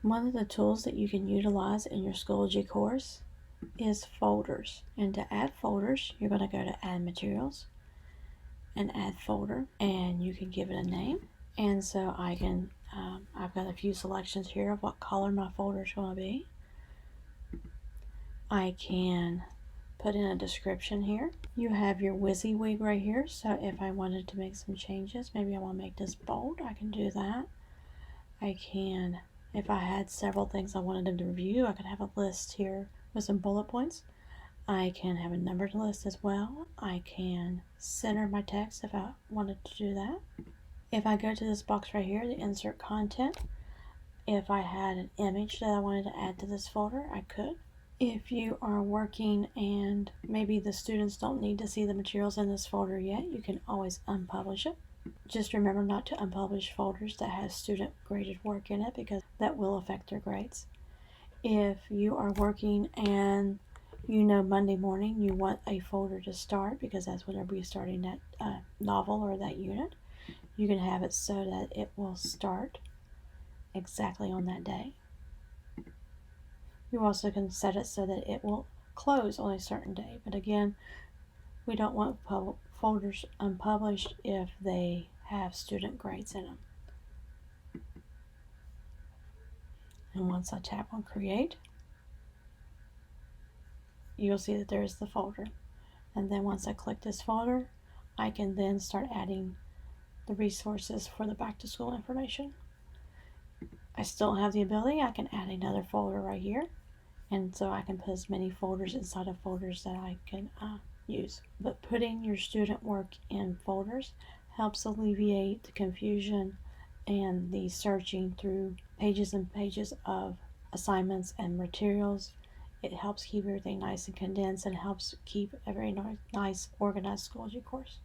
One of the tools that you can utilize in your Schoology course is folders. And to add folders, you're going to go to Add Materials and Add Folder, and you can give it a name. And so I can, I've got a few selections here of what color my folder is going to be. I can put in a description here. You have your WYSIWYG right here, so if I wanted to make some changes, maybe I want to make this bold, I can do that. I can, if I had several things I wanted them to review, I could have a list here with some bullet points. I can have a numbered list as well. I can center my text if I wanted to do that. If I go to this box right here, the insert content, if I had an image that I wanted to add to this folder, I could. If you are working and maybe the students don't need to see the materials in this folder yet, you can always unpublish it. Just remember not to unpublish folders that has student graded work in it, because that will affect their grades. If you are working and you know Monday morning you want a folder to start, because that's when they'll be starting that novel or that unit, you can have it so that it will start exactly on that day. You also can set it so that it will close on a certain day. But again, we don't want folders unpublished if they have student grades in them. And once I tap on Create, you'll see that there is the folder. And then once I click this folder, I can then start adding the resources for the back to school information. I still have the ability, I can add another folder right here. And so I can put as many folders inside of folders that I can use. But putting your student work in folders helps alleviate the confusion and the searching through pages and pages of assignments and materials. It helps keep everything nice and condensed and helps keep a very nice organized Schoology course.